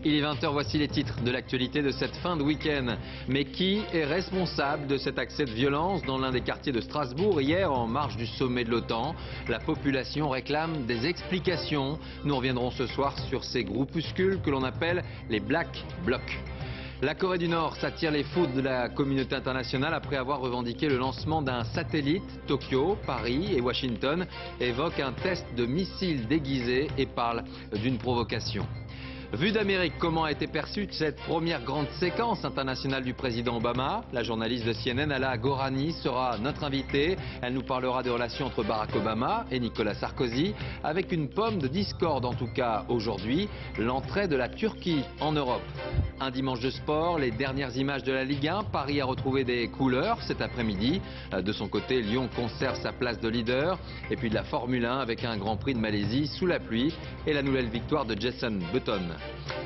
Il est 20 h, voici les titres de l'actualité de cette fin de week-end. Mais qui est responsable de cet accès de violence dans l'un des quartiers de Strasbourg hier en marge du sommet de l'OTAN? La population réclame des explications. Nous reviendrons ce soir sur ces groupuscules que l'on appelle les Black Blocs. La Corée du Nord s'attire les foudres de la communauté internationale après avoir revendiqué le lancement d'un satellite. Tokyo, Paris et Washington évoquent un test de missile déguisé et parlent d'une provocation. Vue d'Amérique, comment a été perçue cette première grande séquence internationale du président Obama? La journaliste de CNN, Ala Gorani, sera notre invitée. Elle nous parlera des relations entre Barack Obama et Nicolas Sarkozy, avec une pomme de discorde en tout cas aujourd'hui, l'entrée de la Turquie en Europe. Un dimanche de sport, les dernières images de la Ligue 1. Paris a retrouvé des couleurs cet après-midi. De son côté, Lyon conserve sa place de leader. Et puis de la Formule 1 avec un Grand Prix de Malaisie sous la pluie et la nouvelle victoire de Jason Button.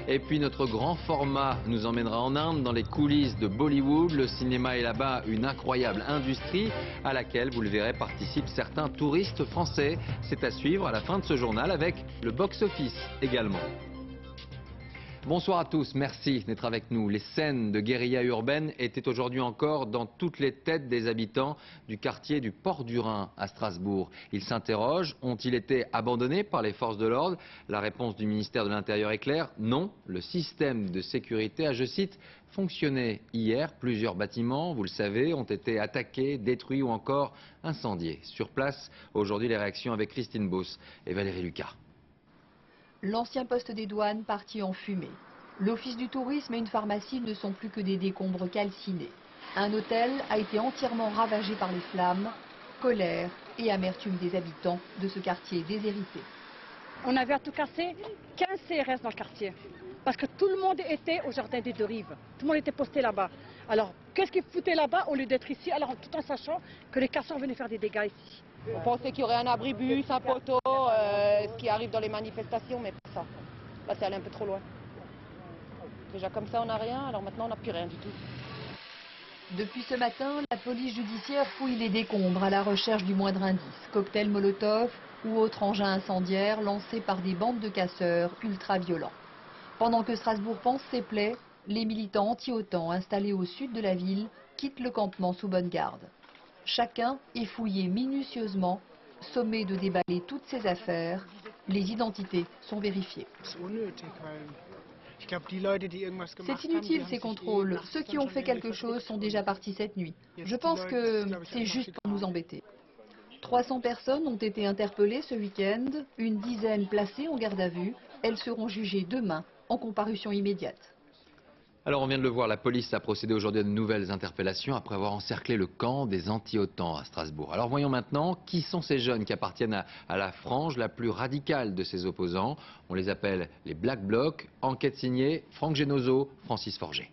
Et puis notre grand format nous emmènera en Inde, dans les coulisses de Bollywood. Le cinéma est là-bas une incroyable industrie à laquelle, vous le verrez, participent certains touristes français. C'est à suivre à la fin de ce journal avec le box-office également. Bonsoir à tous, merci d'être avec nous. Les scènes de guérilla urbaine étaient aujourd'hui encore dans toutes les têtes des habitants du quartier du Port du Rhin à Strasbourg. Ils s'interrogent, ont-ils été abandonnés par les forces de l'ordre? La réponse du ministère de l'Intérieur est claire, non. Le système de sécurité a, je cite, fonctionné hier. Plusieurs bâtiments, vous le savez, ont été attaqués, détruits ou encore incendiés. Sur place, aujourd'hui, les réactions avec Christine Beauce et Valérie Lucas. L'ancien poste des douanes parti en fumée. L'office du tourisme et une pharmacie ne sont plus que des décombres calcinés. Un hôtel a été entièrement ravagé par les flammes. Colère et amertume des habitants de ce quartier déshérité. On avait à tout casser 15 CRS dans le quartier. Parce que tout le monde était au jardin des deux rives. Tout le monde était posté là-bas. Alors, qu'est-ce qu'ils foutaient là-bas au lieu d'être ici? Alors, tout en sachant que les casseurs venaient faire des dégâts ici. On pensait qu'il y aurait un abribus, un poteau, ce qui arrive dans les manifestations, mais pas ça. Là, c'est allé un peu trop loin. Déjà comme ça, on n'a rien, alors maintenant, on n'a plus rien du tout. Depuis ce matin, la police judiciaire fouille les décombres à la recherche du moindre indice. Cocktail Molotov ou autre engin incendiaire lancé par des bandes de casseurs ultra-violents. Pendant que Strasbourg pense ses plaies, les militants anti-OTAN installés au sud de la ville quittent le campement sous bonne garde. Chacun est fouillé minutieusement, sommé de déballer toutes ses affaires. Les identités sont vérifiées. C'est inutile ces contrôles. Ceux qui ont fait quelque chose sont déjà partis cette nuit. Je pense que c'est juste pour nous embêter. 300 personnes ont été interpellées ce week-end, une dizaine placées en garde à vue. Elles seront jugées demain en comparution immédiate. Alors on vient de le voir, la police a procédé aujourd'hui à de nouvelles interpellations après avoir encerclé le camp des anti-OTAN à Strasbourg. Alors voyons maintenant qui sont ces jeunes qui appartiennent à la frange la plus radicale de ses opposants. On les appelle les Black Blocs. Enquête signée Franck Genozo, Francis Forger.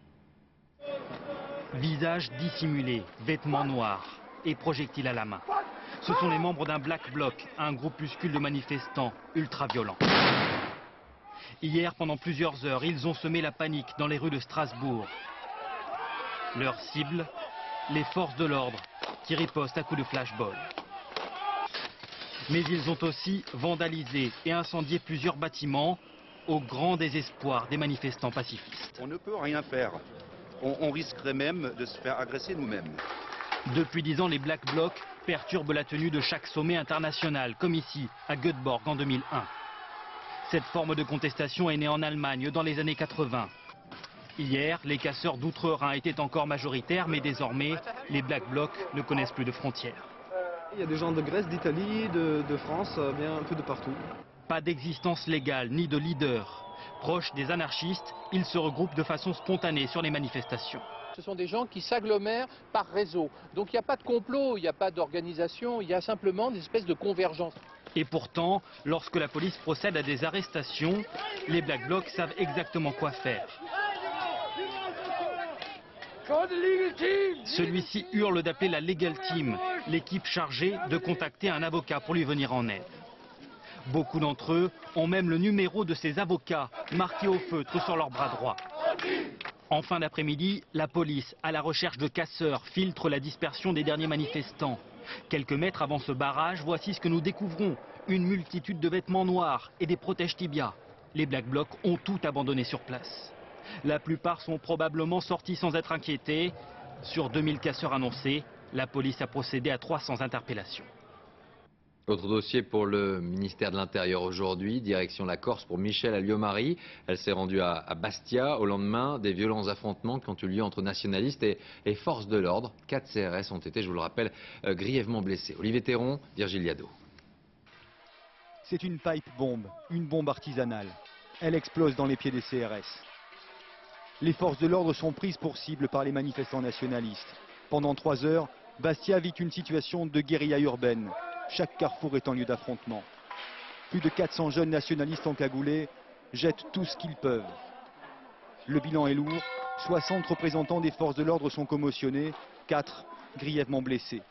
Visage dissimulé, vêtements noirs et projectiles à la main. Ce sont les membres d'un Black Bloc, un groupuscule de manifestants ultra-violents. Hier, pendant plusieurs heures, ils ont semé la panique dans les rues de Strasbourg. Leur cible, les forces de l'ordre, qui ripostent à coups de flashball. Mais ils ont aussi vandalisé et incendié plusieurs bâtiments, au grand désespoir des manifestants pacifistes. On ne peut rien faire. On risquerait même de se faire agresser nous-mêmes. Depuis 10 ans, les Black Blocs perturbent la tenue de chaque sommet international, comme ici, à Göteborg en 2001. Cette forme de contestation est née en Allemagne dans les années 80. Hier, les casseurs d'outre-Rhin étaient encore majoritaires, mais désormais, les Black Blocs ne connaissent plus de frontières. Il y a des gens de Grèce, d'Italie, de France, bien un peu de partout. Pas d'existence légale ni de leader. Proches des anarchistes, ils se regroupent de façon spontanée sur les manifestations. Ce sont des gens qui s'agglomèrent par réseau. Donc il n'y a pas de complot, il n'y a pas d'organisation, il y a simplement des espèces de convergence. Et pourtant, lorsque la police procède à des arrestations, les Black Blocs savent exactement quoi faire. Celui-ci hurle d'appeler la Legal Team, l'équipe chargée de contacter un avocat pour lui venir en aide. Beaucoup d'entre eux ont même le numéro de ces avocats marqué au feutre sur leur bras droit. En fin d'après-midi, la police, à la recherche de casseurs, filtre la dispersion des derniers manifestants. Quelques mètres avant ce barrage, voici ce que nous découvrons. Une multitude de vêtements noirs et des protège-tibias. Les Black Blocs ont tout abandonné sur place. La plupart sont probablement sortis sans être inquiétés. Sur 2000 casseurs annoncés, la police a procédé à 300 interpellations. Autre dossier pour le ministère de l'Intérieur aujourd'hui, direction la Corse pour Michèle Alliot-Marie. Elle s'est rendue à Bastia au lendemain des violents affrontements qui ont eu lieu entre nationalistes et forces de l'ordre. 4 CRS ont été, je vous le rappelle, grièvement blessés. Olivier Théron, Virgile Liado. C'est une pipe bombe, une bombe artisanale. Elle explose dans les pieds des CRS. Les forces de l'ordre sont prises pour cible par les manifestants nationalistes. Pendant 3 heures, Bastia vit une situation de guérilla urbaine. Chaque carrefour est un lieu d'affrontement. Plus de 400 jeunes nationalistes encagoulés jettent tout ce qu'ils peuvent. Le bilan est lourd. 60 représentants des forces de l'ordre sont commotionnés, 4 grièvement blessés.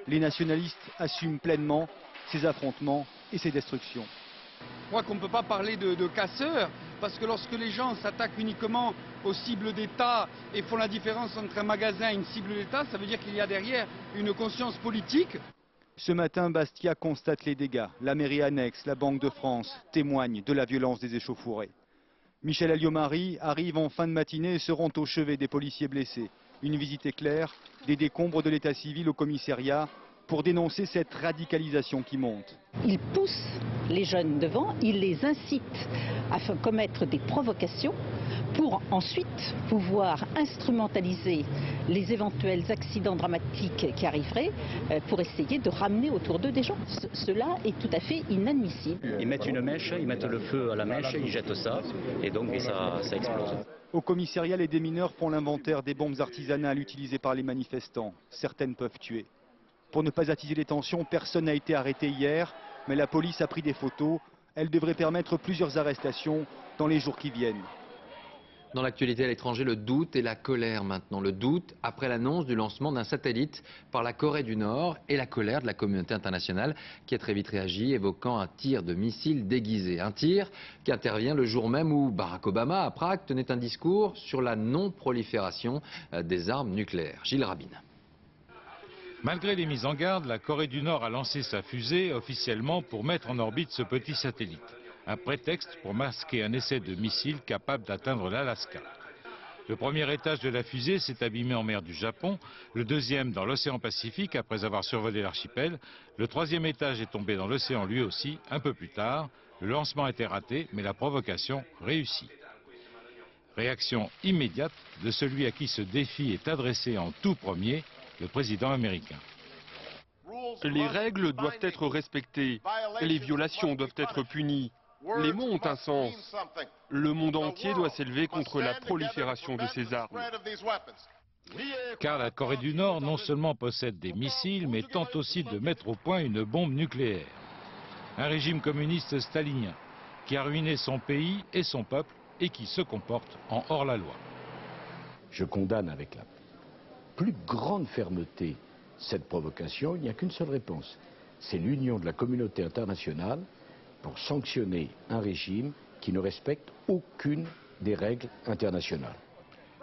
Les nationalistes assument pleinement ces affrontements et ces destructions. Je crois qu'on ne peut pas parler de casseurs, parce que lorsque les gens s'attaquent uniquement aux cibles d'État et font la différence entre un magasin et une cible d'État, ça veut dire qu'il y a derrière une conscience politique. Ce matin, Bastia constate les dégâts. La mairie annexe, la Banque de France témoignent de la violence des échauffourées. Michèle Alliot-Marie arrive en fin de matinée et se rend au chevet des policiers blessés. Une visite éclair, des décombres de l'état civil au commissariat pour dénoncer cette radicalisation qui monte. Il pousse les jeunes devant, il les incite à commettre des provocations pour ensuite pouvoir instrumentaliser les éventuels accidents dramatiques qui arriveraient pour essayer de ramener autour d'eux des gens. Cela est tout à fait inadmissible. Ils mettent une mèche, ils mettent le feu à la mèche, ils jettent ça et donc ça explose. Au commissariat, les démineurs font l'inventaire des bombes artisanales utilisées par les manifestants. Certaines peuvent tuer. Pour ne pas attiser les tensions, personne n'a été arrêté hier, mais la police a pris des photos. Elle devrait permettre plusieurs arrestations dans les jours qui viennent. Dans l'actualité à l'étranger, le doute et la colère maintenant. Le doute après l'annonce du lancement d'un satellite par la Corée du Nord et la colère de la communauté internationale qui a très vite réagi, évoquant un tir de missile déguisé. Un tir qui intervient le jour même où Barack Obama, à Prague, tenait un discours sur la non-prolifération des armes nucléaires. Gilles Rabine. Malgré les mises en garde, la Corée du Nord a lancé sa fusée officiellement pour mettre en orbite ce petit satellite. Un prétexte pour masquer un essai de missile capable d'atteindre l'Alaska. Le premier étage de la fusée s'est abîmé en mer du Japon, le deuxième dans l'océan Pacifique après avoir survolé l'archipel. Le troisième étage est tombé dans l'océan lui aussi un peu plus tard. Le lancement était raté, mais la provocation réussie. Réaction immédiate de celui à qui ce défi est adressé en tout premier, le président américain. Les règles doivent être respectées, les violations doivent être punies. Les mots ont un sens. Le monde entier doit s'élever contre la prolifération de ces armes. Car la Corée du Nord non seulement possède des missiles, mais tente aussi de mettre au point une bombe nucléaire. Un régime communiste stalinien qui a ruiné son pays et son peuple et qui se comporte en hors-la-loi. Je condamne avec la plus grande fermeté cette provocation. Il n'y a qu'une seule réponse. C'est l'union de la communauté internationale pour sanctionner un régime qui ne respecte aucune des règles internationales.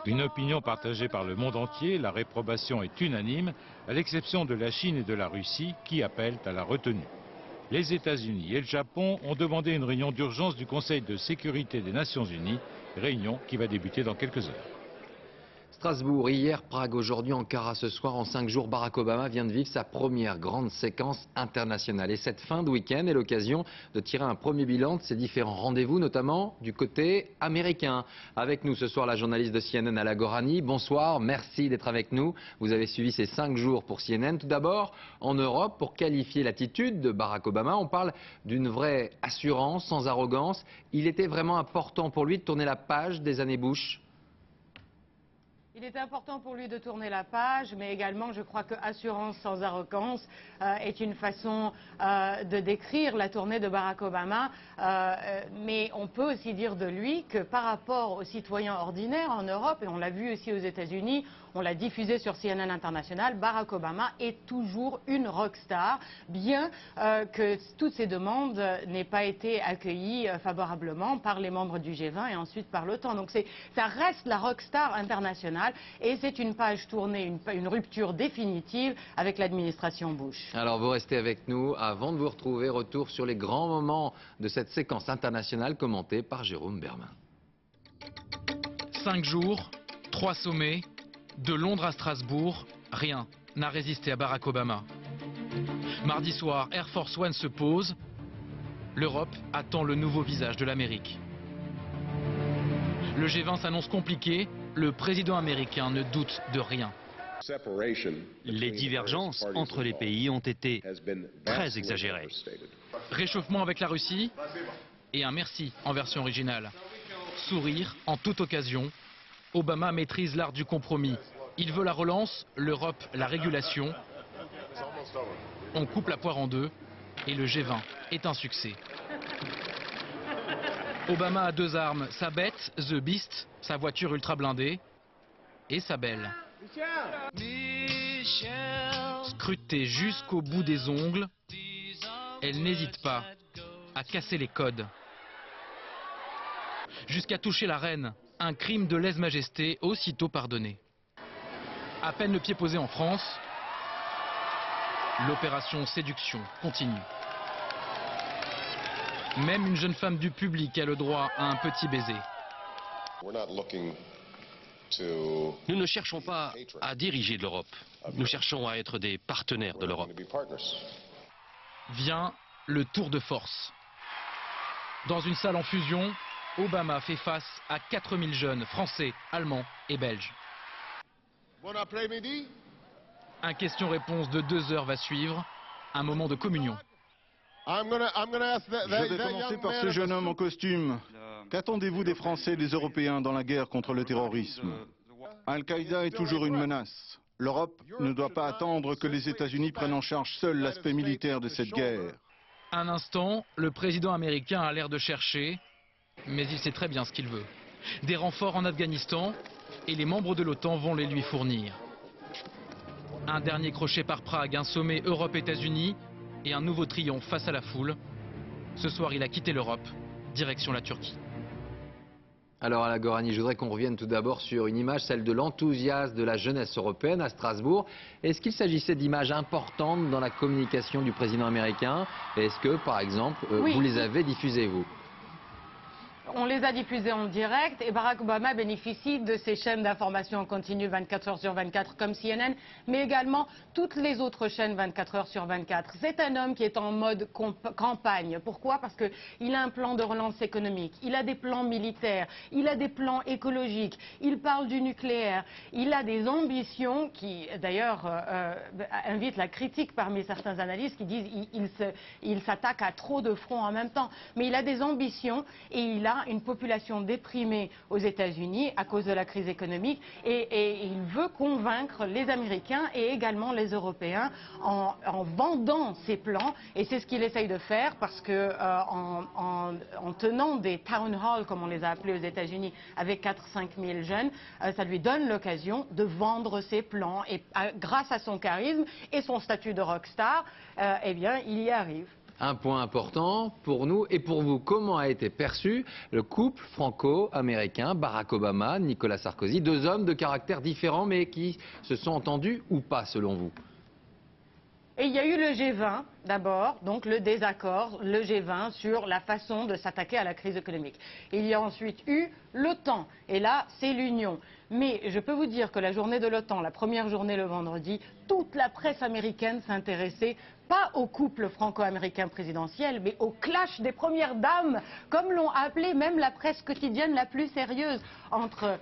Une opinion partagée par le monde entier, la réprobation est unanime, à l'exception de la Chine et de la Russie qui appellent à la retenue. Les États-Unis et le Japon ont demandé une réunion d'urgence du Conseil de sécurité des Nations Unies, réunion qui va débuter dans quelques heures. Strasbourg, hier, Prague, aujourd'hui, Ankara, ce soir, en 5 jours, Barack Obama vient de vivre sa première grande séquence internationale. Et cette fin de week-end est l'occasion de tirer un premier bilan de ces différents rendez-vous, notamment du côté américain. Avec nous ce soir, la journaliste de CNN, Ala Gorani. Bonsoir, merci d'être avec nous. Vous avez suivi ces 5 jours pour CNN. Tout d'abord, en Europe, pour qualifier l'attitude de Barack Obama, on parle d'une vraie assurance, sans arrogance. Il était vraiment important pour lui de tourner la page des années Bush. Il était important pour lui de tourner la page, mais également je crois que assurance sans arrogance est une façon de décrire la tournée de Barack Obama. Mais on peut aussi dire de lui que par rapport aux citoyens ordinaires en Europe, et on l'a vu aussi aux États-Unis, on l'a diffusé sur CNN International, Barack Obama est toujours une rockstar, bien que toutes ces demandes n'aient pas été accueillies favorablement par les membres du G20 et ensuite par l'OTAN. Donc ça reste la rockstar internationale et c'est une page tournée, une rupture définitive avec l'administration Bush. Alors vous restez avec nous avant de vous retrouver. Retour sur les grands moments de cette séquence internationale commentée par Jérôme Bermin. 5 jours, 3 sommets, de Londres à Strasbourg, rien n'a résisté à Barack Obama. Mardi soir, Air Force One se pose. L'Europe attend le nouveau visage de l'Amérique. Le G20 s'annonce compliqué. Le président américain ne doute de rien. Les divergences entre les pays ont été très exagérées. Réchauffement avec la Russie et un merci en version originale. Sourire en toute occasion. Obama maîtrise l'art du compromis. Il veut la relance, l'Europe la régulation. On coupe la poire en deux et le G20 est un succès. Obama a 2 armes, sa bête, The Beast, sa voiture ultra blindée, et sa belle. Scrutée jusqu'au bout des ongles, elle n'hésite pas à casser les codes. Jusqu'à toucher la reine, un crime de lèse-majesté aussitôt pardonné. À peine le pied posé en France, l'opération séduction continue. Même une jeune femme du public a le droit à un petit baiser. Nous ne cherchons pas à diriger l'Europe. Nous cherchons à être des partenaires de l'Europe. Vient le tour de force. Dans une salle en fusion, Obama fait face à 4000 jeunes français, allemands et belges. Un question-réponse de 2 heures va suivre, un moment de communion. Je vais commencer par ce jeune homme en costume. Qu'attendez-vous des Français et des Européens dans la guerre contre le terrorisme? Al-Qaïda est toujours une menace. L'Europe ne doit pas attendre que les États-Unis prennent en charge seul l'aspect militaire de cette guerre. Un instant, le président américain a l'air de chercher, mais il sait très bien ce qu'il veut. Des renforts en Afghanistan, et les membres de l'OTAN vont les lui fournir. Un dernier crochet par Prague, un sommet Europe-États-Unis, et un nouveau triomphe face à la foule. Ce soir, il a quitté l'Europe, direction la Turquie. Alors Alain Gorani, je voudrais qu'on revienne tout d'abord sur une image, celle de l'enthousiasme de la jeunesse européenne à Strasbourg. Est-ce qu'il s'agissait d'images importantes dans la communication du président américain? Est-ce que, par exemple, Oui. vous les avez diffusées, vous? On les a diffusés en direct et Barack Obama bénéficie de ces chaînes d'information en continu 24 heures sur 24 comme CNN, mais également toutes les autres chaînes 24 heures sur 24. C'est un homme qui est en mode campagne. Pourquoi? Parce qu'il a un plan de relance économique, il a des plans militaires, il a des plans écologiques, il parle du nucléaire, il a des ambitions qui d'ailleurs invitent la critique parmi certains analystes qui disent qu'il s'attaque à trop de fronts en même temps. Mais il a des ambitions et il a une population déprimée aux États-Unis à cause de la crise économique et il veut convaincre les Américains et également les Européens en vendant ses plans et c'est ce qu'il essaye de faire parce que en tenant des town halls comme on les a appelés aux États-Unis avec 4-5 000 jeunes, ça lui donne l'occasion de vendre ses plans et grâce à son charisme et son statut de rockstar, eh bien il y arrive. Un point important pour nous et pour vous, comment a été perçu le couple franco-américain Barack Obama, Nicolas Sarkozy, 2 hommes de caractères différents mais qui se sont entendus ou pas selon vous? Et il y a eu le G20 d'abord, donc le désaccord, le G20 sur la façon de s'attaquer à la crise économique. Il y a ensuite eu l'OTAN, et là c'est l'Union. Mais je peux vous dire que la journée de l'OTAN, la première journée le vendredi, toute la presse américaine s'intéressait pas au couple franco-américain présidentiel, mais au clash des premières dames, comme l'ont appelé même la presse quotidienne la plus sérieuse, entre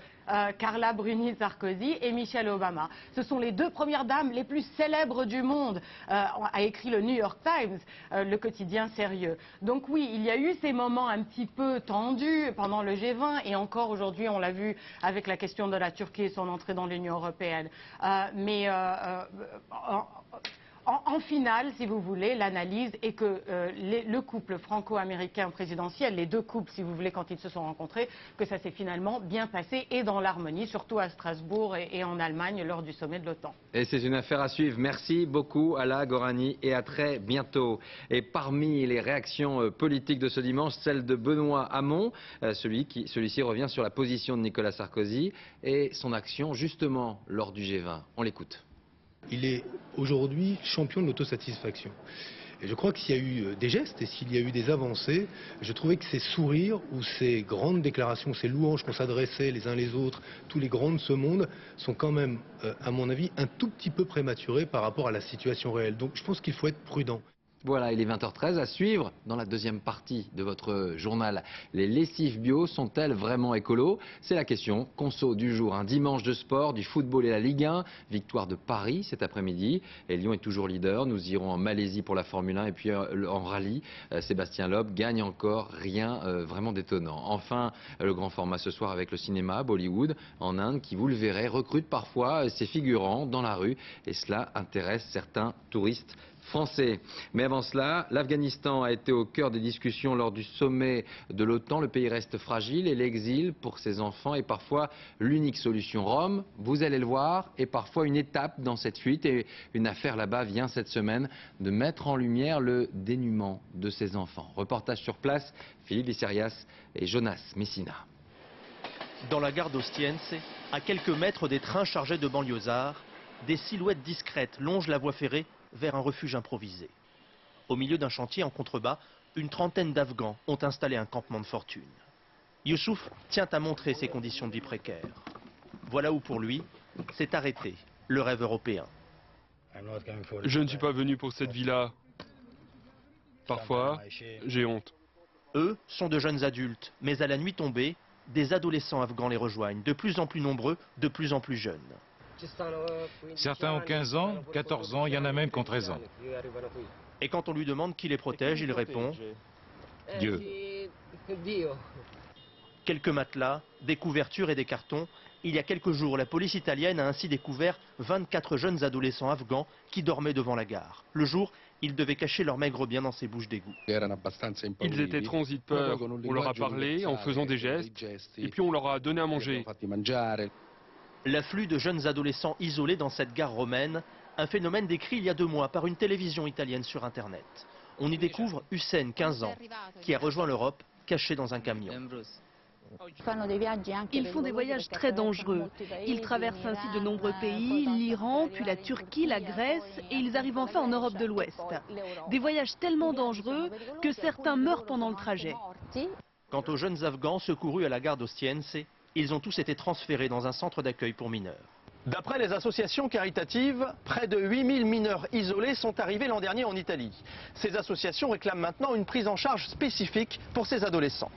Carla Bruni Sarkozy et Michelle Obama. Ce sont les 2 premières dames les plus célèbres du monde, a écrit le New York Times, le quotidien sérieux. Donc oui, il y a eu ces moments un petit peu tendus pendant le G20 et encore aujourd'hui on l'a vu avec la question de la Turquie et son entrée dans l'Union européenne. en finale, si vous voulez, l'analyse est que le couple franco-américain présidentiel, les deux couples, si vous voulez, quand ils se sont rencontrés, que ça s'est finalement bien passé et dans l'harmonie, surtout à Strasbourg et en Allemagne lors du sommet de l'OTAN. Et c'est une affaire à suivre. Merci beaucoup Ala Gorani et à très bientôt. Et parmi les réactions politiques de ce dimanche, celle de Benoît Hamon, celui-ci revient sur la position de Nicolas Sarkozy et son action justement lors du G20. On l'écoute. Il est aujourd'hui champion de l'autosatisfaction. Et je crois que s'il y a eu des gestes et s'il y a eu des avancées, je trouvais que ces sourires ou ces grandes déclarations, ces louanges qu'on s'adressait les uns les autres, tous les grands de ce monde, sont quand même, à mon avis, un tout petit peu prématurés par rapport à la situation réelle. Donc je pense qu'il faut être prudent. Voilà, il est 20h13 à suivre dans la deuxième partie de votre journal. Les lessives bio sont-elles vraiment écolo? C'est la question conso du jour. Un dimanche de sport, du football et la Ligue 1. Victoire de Paris cet après-midi. Et Lyon est toujours leader. Nous irons en Malaisie pour la Formule 1 et puis en rallye. Sébastien Loeb gagne encore, rien vraiment d'étonnant. Enfin, le grand format ce soir avec le cinéma, Bollywood, en Inde, qui, vous le verrez, recrute parfois ses figurants dans la rue. Et cela intéresse certains touristes français. Mais avant cela, l'Afghanistan a été au cœur des discussions lors du sommet de l'OTAN. Le pays reste fragile et l'exil pour ses enfants est parfois l'unique solution. Rome, vous allez le voir, est parfois une étape dans cette fuite et une affaire là-bas vient cette semaine de mettre en lumière le dénuement de ses enfants. Reportage sur place, Philippe Lisserias et Jonas Messina. Dans la gare d'Ostiense, à quelques mètres des trains chargés de banlieusards, des silhouettes discrètes longent la voie ferrée vers un refuge improvisé. Au milieu d'un chantier en contrebas, une trentaine d'Afghans ont installé un campement de fortune. Youssouf tient à montrer ses conditions de vie précaires. Voilà où pour lui, c'est arrêté le rêve européen. Je ne suis pas venu pour cette vie-là. Parfois, j'ai honte. Eux sont de jeunes adultes, mais à la nuit tombée, des adolescents afghans les rejoignent, de plus en plus nombreux, de plus en plus jeunes. Certains ont 15 ans, 14 ans, il y en a même qui ont 13 ans. Et quand on lui demande qui les protège, il répond Dieu. Quelques matelas, des couvertures et des cartons. Il y a quelques jours, la police italienne a ainsi découvert 24 jeunes adolescents afghans qui dormaient devant la gare. Le jour, ils devaient cacher leur maigre bien dans ces bouches d'égout. Ils étaient transis de peur. On leur a parlé en faisant des gestes et puis on leur a donné à manger. L'afflux de jeunes adolescents isolés dans cette gare romaine, un phénomène décrit il y a 2 mois par une télévision italienne sur Internet. On y découvre Hussein, 15 ans, qui a rejoint l'Europe caché dans un camion. Ils font des voyages très dangereux. Ils traversent ainsi de nombreux pays, l'Iran, puis la Turquie, la Grèce, et ils arrivent enfin en Europe de l'Ouest. Des voyages tellement dangereux que certains meurent pendant le trajet. Quant aux jeunes Afghans secourus à la gare d'Ostiense, ils ont tous été transférés dans un centre d'accueil pour mineurs. D'après les associations caritatives, près de 8000 mineurs isolés sont arrivés l'an dernier en Italie. Ces associations réclament maintenant une prise en charge spécifique pour ces adolescents.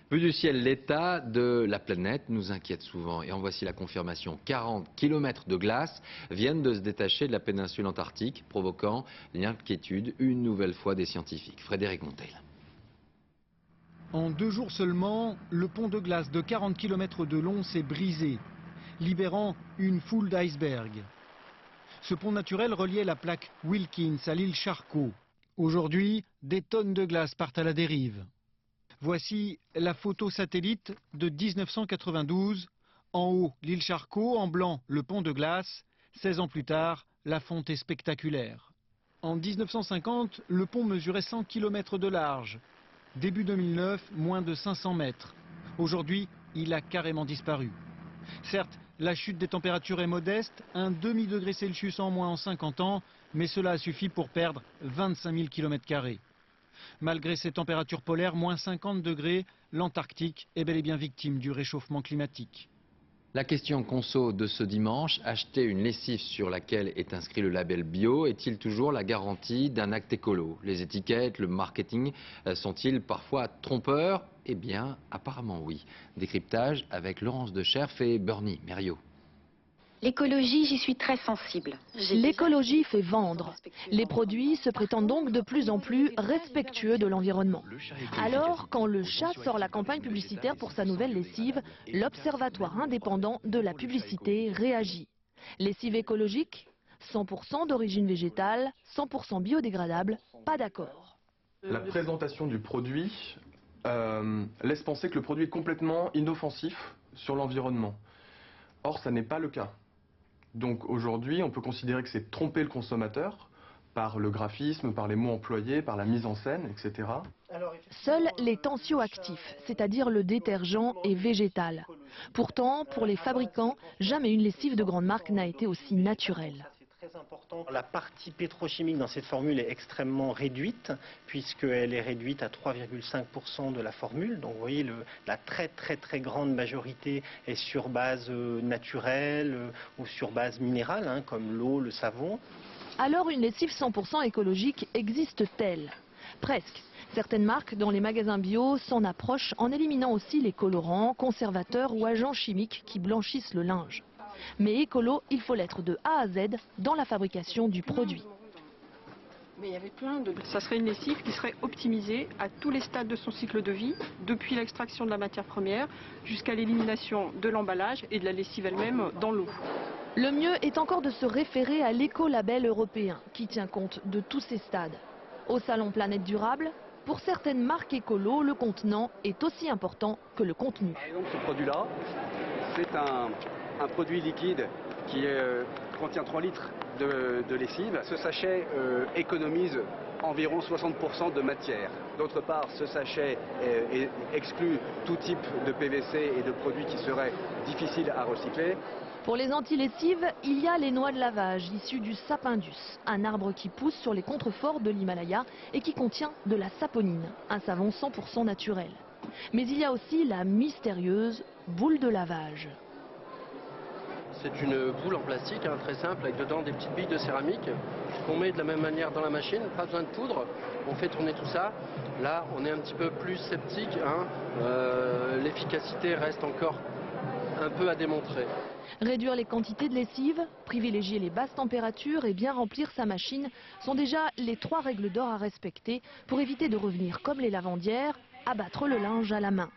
Vu du ciel, l'état de la planète nous inquiète souvent. Et en voici la confirmation. 40 km de glace viennent de se détacher de la péninsule antarctique, provoquant l'inquiétude une nouvelle fois des scientifiques. Frédéric Montel. En 2 jours seulement, le pont de glace de 40 km de long s'est brisé, libérant une foule d'icebergs. Ce pont naturel reliait la plaque Wilkins à l'île Charcot. Aujourd'hui, des tonnes de glace partent à la dérive. Voici la photo satellite de 1992. En haut, l'île Charcot, en blanc, le pont de glace. 16 ans plus tard, la fonte est spectaculaire. En 1950, le pont mesurait 100 km de large. Début 2009, moins de 500 mètres. Aujourd'hui, il a carrément disparu. Certes, la chute des températures est modeste, un demi-degré Celsius en moins en 50 ans, mais cela a suffi pour perdre 25 000 km². Malgré ces températures polaires, moins 50 degrés, l'Antarctique est bel et bien victime du réchauffement climatique. La question conso de ce dimanche, acheter une lessive sur laquelle est inscrit le label bio, est-il toujours la garantie d'un acte écolo? Les étiquettes, le marketing sont-ils parfois trompeurs? Eh bien, apparemment oui. Décryptage avec Laurence Decherf et Bernie Mériot. L'écologie, j'y suis très sensible. L'écologie fait vendre. Les produits se prétendent donc de plus en plus respectueux de l'environnement. Alors, quand le chat sort la campagne publicitaire pour sa nouvelle lessive, l'Observatoire indépendant de la publicité réagit. Lessive écologique? 100% d'origine végétale, 100% biodégradable, pas d'accord. La présentation du produit laisse penser que le produit est complètement inoffensif sur l'environnement. Or, ça n'est pas le cas. Donc aujourd'hui, on peut considérer que c'est tromper le consommateur par le graphisme, par les mots employés, par la mise en scène, etc. Seuls les tensioactifs, c'est-à-dire le détergent, est végétal. Pourtant, pour les fabricants, jamais une lessive de grande marque n'a été aussi naturelle. Très important. La partie pétrochimique dans cette formule est extrêmement réduite, puisqu'elle est réduite à 3,5% de la formule. Donc vous voyez, la très grande majorité est sur base naturelle ou sur base minérale, hein, comme l'eau, le savon. Alors une lessive 100% écologique existe-t-elle? Presque. Certaines marques dans les magasins bio s'en approchent en éliminant aussi les colorants, conservateurs ou agents chimiques qui blanchissent le linge. Mais écolo, il faut l'être de A à Z dans la fabrication du produit. Mais il y avait ça serait une lessive qui serait optimisée à tous les stades de son cycle de vie, depuis l'extraction de la matière première jusqu'à l'élimination de l'emballage et de la lessive elle-même dans l'eau. Le mieux est encore de se référer à l'écolabel européen qui tient compte de tous ces stades. Au salon Planète Durable, pour certaines marques écolo, le contenant est aussi important que le contenu. Par exemple, ce produit-là, c'est un produit liquide qui contient 3 litres de lessive. Ce sachet économise environ 60% de matière. D'autre part, ce sachet exclut tout type de PVC et de produits qui seraient difficiles à recycler. Pour les anti-lessives, il y a les noix de lavage issues du sapindus, un arbre qui pousse sur les contreforts de l'Himalaya et qui contient de la saponine, un savon 100% naturel. Mais il y a aussi la mystérieuse boule de lavage. C'est une boule en plastique, hein, très simple, avec dedans des petites billes de céramique qu'on met de la même manière dans la machine, pas besoin de poudre. On fait tourner tout ça. Là, on est un petit peu plus sceptique, hein. L'efficacité reste encore un peu à démontrer. Réduire les quantités de lessive, privilégier les basses températures et bien remplir sa machine sont déjà les 3 règles d'or à respecter pour éviter de revenir comme les lavandières, à battre le linge à la main.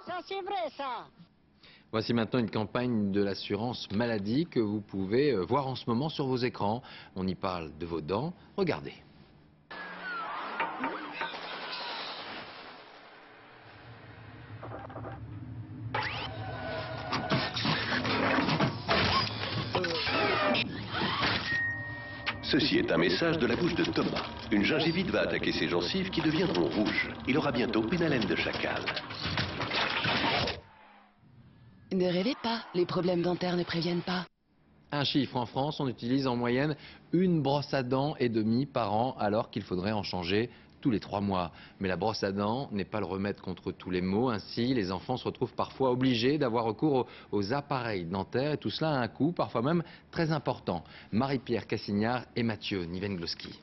Ça c'est vrai ça. Voici maintenant une campagne de l'assurance maladie que vous pouvez voir en ce moment sur vos écrans. On y parle de vos dents. Regardez. Ceci est un message de la bouche de Thomas. Une gingivite va attaquer ses gencives qui deviendront rouges. Il aura bientôt une haleine de chacal. Ne rêvez pas, les problèmes dentaires ne préviennent pas. Un chiffre, en France, on utilise en moyenne une brosse à dents et demie par an, alors qu'il faudrait en changer tous les 3 mois. Mais la brosse à dents n'est pas le remède contre tous les maux. Ainsi, les enfants se retrouvent parfois obligés d'avoir recours aux appareils dentaires. Et tout cela a un coût, parfois même très important. Marie-Pierre Cassignard et Mathieu Nivenglowski.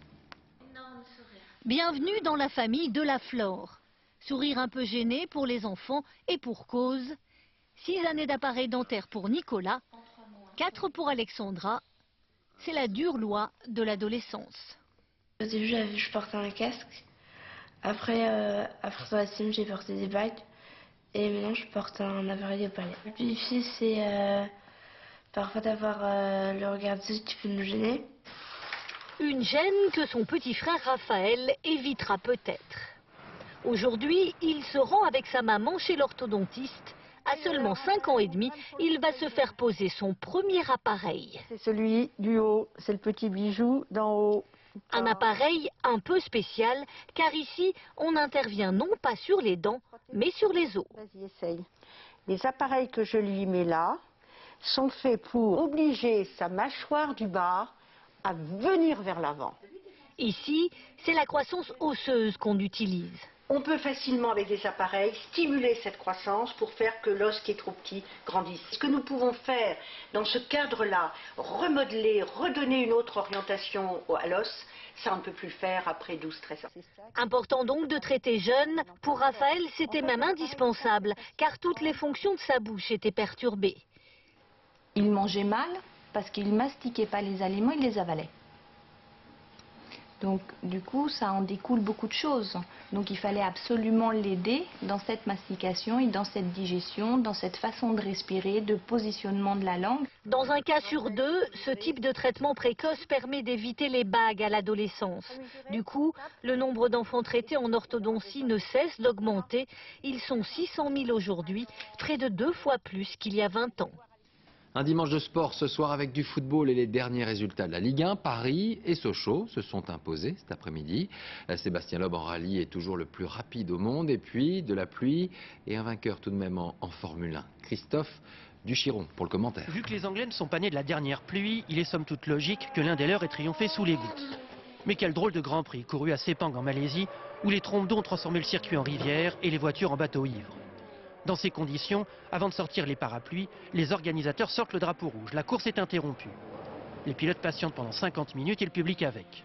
Bienvenue dans la famille de la Flore. Sourire un peu gêné pour les enfants et pour cause. 6 années d'appareil dentaire pour Nicolas, 4 pour Alexandra. C'est la dure loi de l'adolescence. Au début, je portais un casque. Après sur la sim, j'ai porté des bagues. Et maintenant, je porte un appareil au palais. Le plus difficile, c'est parfois d'avoir le regard dessus qui peut nous gêner. Une gêne que son petit frère Raphaël évitera peut-être. Aujourd'hui, il se rend avec sa maman chez l'orthodontiste. À seulement 5 ans et demi, il va se faire poser son premier appareil. C'est celui du haut, c'est le petit bijou d'en haut. Un appareil un peu spécial, car ici, on intervient non pas sur les dents, mais sur les os. Vas-y, essaye. Les appareils que je lui mets là sont faits pour obliger sa mâchoire du bas à venir vers l'avant. Ici, c'est la croissance osseuse qu'on utilise. On peut facilement, avec des appareils, stimuler cette croissance pour faire que l'os qui est trop petit grandisse. Ce que nous pouvons faire dans ce cadre-là, remodeler, redonner une autre orientation à l'os, ça on ne peut plus le faire après 12-13 ans. Important donc de traiter jeune. Pour Raphaël, c'était même indispensable, car toutes les fonctions de sa bouche étaient perturbées. Il mangeait mal parce qu'il ne mastiquait pas les aliments, il les avalait. Donc du coup, ça en découle beaucoup de choses. Donc il fallait absolument l'aider dans cette mastication et dans cette digestion, dans cette façon de respirer, de positionnement de la langue. Dans un cas sur deux, ce type de traitement précoce permet d'éviter les bagues à l'adolescence. Du coup, le nombre d'enfants traités en orthodontie ne cesse d'augmenter. Ils sont 600 000 aujourd'hui, près de 2 fois plus qu'il y a 20 ans. Un dimanche de sport ce soir avec du football et les derniers résultats de la Ligue 1. Paris et Sochaux se sont imposés cet après-midi. Sébastien Loeb en rallye est toujours le plus rapide au monde. Et puis de la pluie et un vainqueur tout de même en Formule 1. Christophe Duchiron pour le commentaire. Vu que les Anglais ne sont pas nés de la dernière pluie, il est somme toute logique que l'un des leurs ait triomphé sous les gouttes. Mais quel drôle de Grand Prix couru à Sepang en Malaisie, où les trompes d'eau ont transformé le circuit en rivière et les voitures en bateaux ivres. Dans ces conditions, avant de sortir les parapluies, les organisateurs sortent le drapeau rouge. La course est interrompue. Les pilotes patientent pendant 50 minutes et le public avec.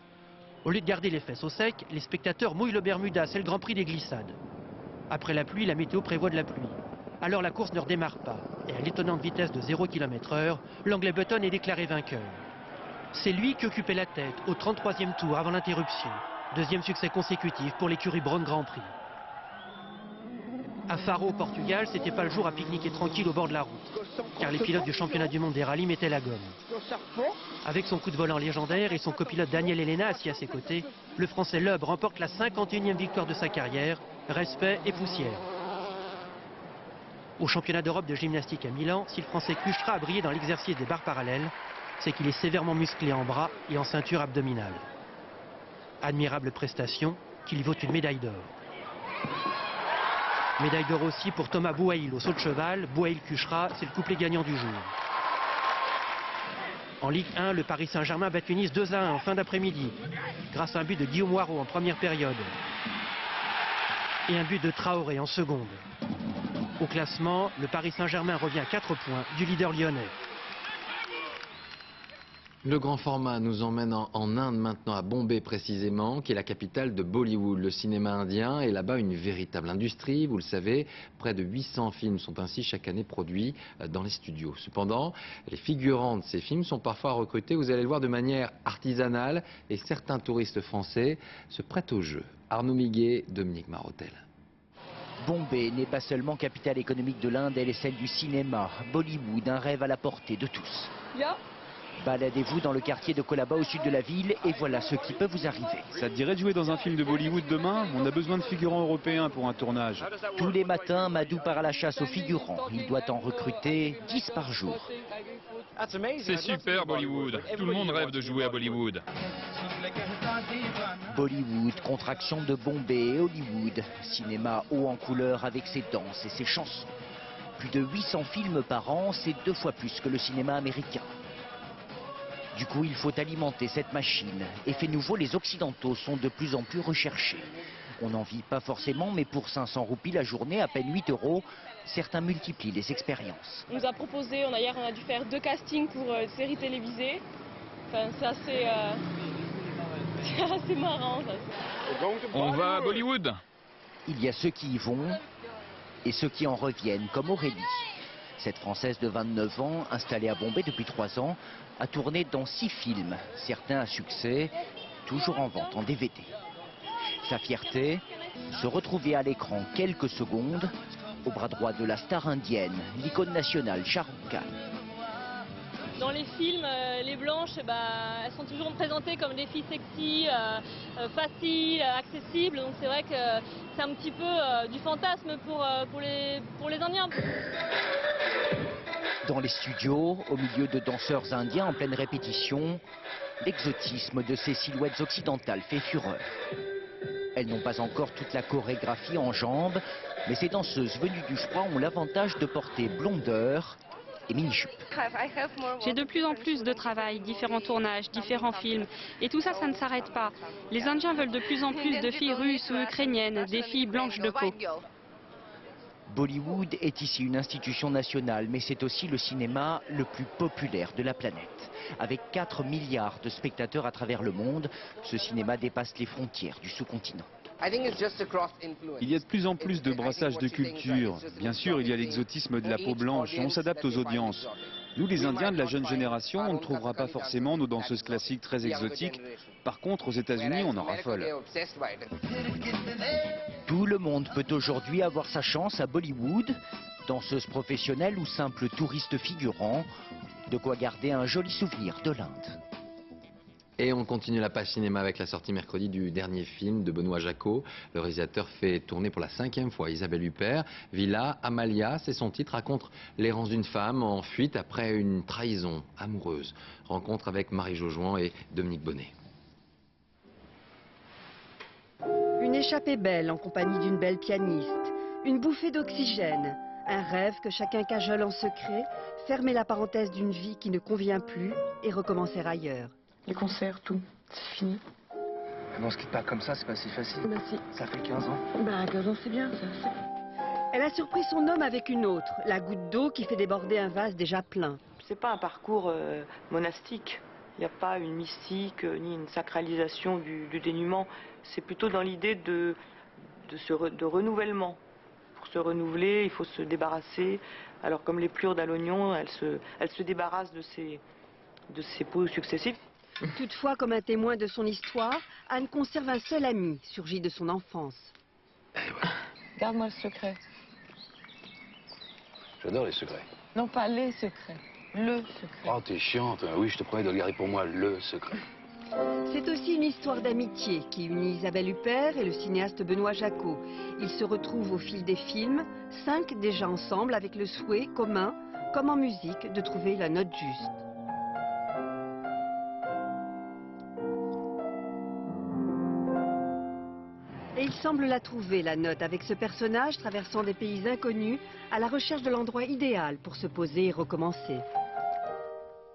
Au lieu de garder les fesses au sec, les spectateurs mouillent le Bermuda, c'est le Grand Prix des glissades. Après la pluie, la météo prévoit de la pluie. Alors la course ne redémarre pas. Et à l'étonnante vitesse de 0 km/h, l'Anglais Button est déclaré vainqueur. C'est lui qui occupait la tête au 33e tour avant l'interruption. Deuxième succès consécutif pour l'écurie Brown Grand Prix. À Faro, au Portugal, c'était pas le jour à pique-niquer tranquille au bord de la route, car les pilotes du championnat du monde des rallyes mettaient la gomme. Avec son coup de volant légendaire et son copilote Daniel Elena assis à ses côtés, le Français Loeb remporte la 51e victoire de sa carrière, respect et poussière. Au championnat d'Europe de gymnastique à Milan, si le Français Kuchra a brillé dans l'exercice des barres parallèles, c'est qu'il est sévèrement musclé en bras et en ceinture abdominale. Admirable prestation qui lui vaut une médaille d'or. Médaille d'or aussi pour Thomas Bouhaïl au saut de cheval. Bouhaïl-Kuchra, c'est le couplet gagnant du jour. En Ligue 1, le Paris Saint-Germain bat Nice 2-1 en fin d'après-midi, grâce à un but de Guillaume Waro en première période et un but de Traoré en seconde. Au classement, le Paris Saint-Germain revient à 4 points du leader lyonnais. Le grand format nous emmène en Inde maintenant, à Bombay précisément, qui est la capitale de Bollywood. Le cinéma indien est là-bas une véritable industrie, vous le savez. Près de 800 films sont ainsi chaque année produits dans les studios. Cependant, les figurants de ces films sont parfois recrutés, vous allez le voir, de manière artisanale. Et certains touristes français se prêtent au jeu. Arnaud Miguet, Dominique Marotel. Bombay n'est pas seulement capitale économique de l'Inde, elle est celle du cinéma. Bollywood, un rêve à la portée de tous. Baladez-vous dans le quartier de Colaba au sud de la ville et voilà ce qui peut vous arriver. Ça te dirait de jouer dans un film de Bollywood demain? On a besoin de figurants européens pour un tournage. Tous les matins, Madou part à la chasse aux figurants. Il doit en recruter 10 par jour. C'est super Bollywood. Tout le monde rêve de jouer à Bollywood. Bollywood, contraction de Bombay et Hollywood. Cinéma haut en couleur avec ses danses et ses chansons. Plus de 800 films par an, c'est 2 fois plus que le cinéma américain. Du coup, il faut alimenter cette machine. Effet nouveau, les Occidentaux sont de plus en plus recherchés. On n'en vit pas forcément, mais pour 500 roupies la journée, à peine 8 €, certains multiplient les expériences. On nous a proposé, hier on a dû faire 2 castings pour une série télévisée. Enfin, c'est assez marrant. Ça. On va à Bollywood. Il y a ceux qui y vont et ceux qui en reviennent, comme Aurélie. Cette Française de 29 ans, installée à Bombay depuis 3 ans, a tourné dans 6 films, certains à succès, toujours en vente en DVD. Sa fierté, se retrouver à l'écran quelques secondes, au bras droit de la star indienne, l'icône nationale Shah Rukh Khan. Dans les films, les blanches, elles sont toujours présentées comme des filles sexy, faciles, accessibles. Donc c'est vrai que c'est un petit peu du fantasme pour les Indiens. Dans les studios, au milieu de danseurs indiens en pleine répétition, l'exotisme de ces silhouettes occidentales fait fureur. Elles n'ont pas encore toute la chorégraphie en jambes, mais ces danseuses venues du froid ont l'avantage de porter blondeur et mini-jupe. J'ai de plus en plus de travail, différents tournages, différents films. Et tout ça, ça ne s'arrête pas. Les Indiens veulent de plus en plus de filles russes ou ukrainiennes, des filles blanches de peau. Bollywood est ici une institution nationale, mais c'est aussi le cinéma le plus populaire de la planète. Avec 4 milliards de spectateurs à travers le monde, ce cinéma dépasse les frontières du sous-continent. Il y a de plus en plus de brassage de cultures. Bien sûr, il y a l'exotisme de la peau blanche, on s'adapte aux audiences. Nous, les Indiens de la jeune génération, on ne trouvera pas forcément nos danseuses classiques très exotiques. Par contre, aux États-Unis, on en raffole. Tout le monde peut aujourd'hui avoir sa chance à Bollywood, danseuse professionnelle ou simple touriste figurant, de quoi garder un joli souvenir de l'Inde. Et on continue la page cinéma avec la sortie mercredi du dernier film de Benoît Jacot. Le réalisateur fait tourner pour la 5e fois Isabelle Huppert. Villa Amalia, c'est son titre, raconte l'errance d'une femme en fuite après une trahison amoureuse. Rencontre avec Marie-Jo Jouan et Dominique Bonnet. Une échappée belle en compagnie d'une belle pianiste. Une bouffée d'oxygène. Un rêve que chacun cajole en secret. Fermer la parenthèse d'une vie qui ne convient plus et recommencer ailleurs. Les concerts, tout, c'est fini. Mais on se quitte pas comme ça, c'est pas si facile. Bah si. Ça fait 15 ans. Bah 15 ans c'est bien, ça. Elle a surpris son homme avec une autre, la goutte d'eau qui fait déborder un vase déjà plein. C'est pas un parcours monastique. Il n'y a pas une mystique ni une sacralisation du dénuement. C'est plutôt dans l'idée de renouvellement. Pour se renouveler, il faut se débarrasser. Alors comme l'épluchure à l'oignon, elle se débarrasse de ses peaux successives. Toutefois, comme un témoin de son histoire, Anne conserve un seul ami, surgi de son enfance. Garde-moi le secret. J'adore les secrets. Non, pas les secrets. Le secret. Oh, t'es chiante. Oui, je te promets de le garder pour moi, le secret. C'est aussi une histoire d'amitié qui unit Isabelle Huppert et le cinéaste Benoît Jacot. Ils se retrouvent au fil des films, 5 déjà ensemble, avec le souhait commun, comme en musique, de trouver la note juste. Et il semble la trouver, la note, avec ce personnage traversant des pays inconnus, à la recherche de l'endroit idéal pour se poser et recommencer.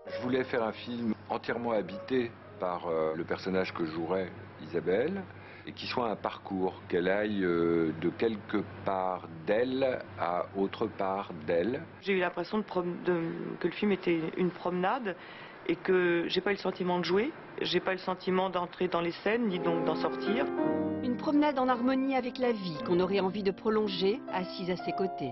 Je voulais faire un film entièrement habité par le personnage que jouerait Isabelle, et qui soit un parcours, qu'elle aille de quelque part d'elle à autre part d'elle. J'ai eu l'impression que le film était une promenade et que j'ai pas eu le sentiment de jouer, j'ai pas eu le sentiment d'entrer dans les scènes ni donc d'en sortir. Une promenade en harmonie avec la vie qu'on aurait envie de prolonger, assise à ses côtés.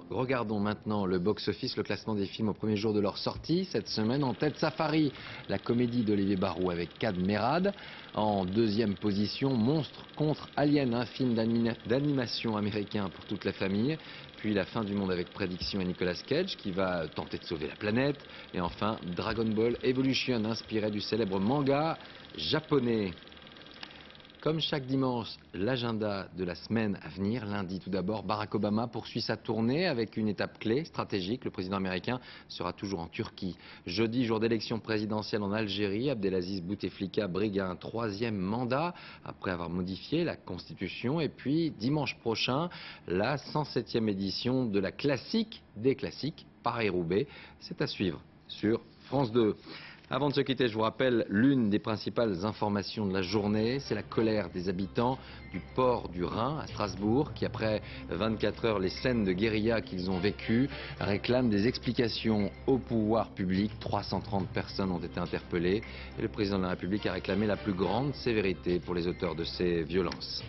Regardons maintenant le box-office, le classement des films au premier jour de leur sortie. Cette semaine, en tête, Safari, la comédie d'Olivier Barou avec Kad Merad. En deuxième position, Monstre contre Alien, un film d'animation américain pour toute la famille. Puis La fin du monde avec Prédiction et Nicolas Cage qui va tenter de sauver la planète. Et enfin, Dragon Ball Evolution, inspiré du célèbre manga japonais. Comme chaque dimanche, l'agenda de la semaine à venir. Lundi, tout d'abord, Barack Obama poursuit sa tournée avec une étape clé, stratégique. Le président américain sera toujours en Turquie. Jeudi, jour d'élection présidentielle en Algérie, Abdelaziz Bouteflika brigue un 3e mandat après avoir modifié la Constitution. Et puis, dimanche prochain, la 107e édition de la classique des classiques, Paris-Roubaix. C'est à suivre sur France 2. Avant de se quitter, je vous rappelle l'une des principales informations de la journée, c'est la colère des habitants du port du Rhin à Strasbourg qui, après 24 heures, les scènes de guérilla qu'ils ont vécues, réclament des explications au pouvoir public. 330 personnes ont été interpellées et le président de la République a réclamé la plus grande sévérité pour les auteurs de ces violences.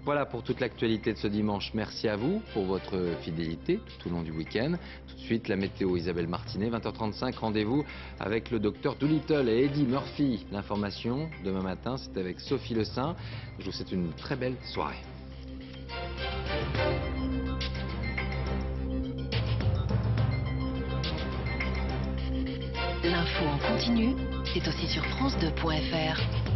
Voilà pour toute l'actualité de ce dimanche. Merci à vous pour votre fidélité tout au long du week-end. Tout de suite, la météo, Isabelle Martinet, 20h35. Rendez-vous avec le docteur Doolittle et Eddie Murphy. L'information, demain matin, c'est avec Sophie Le Saint. Je vous souhaite une très belle soirée. L'info en continu, c'est aussi sur France2.fr.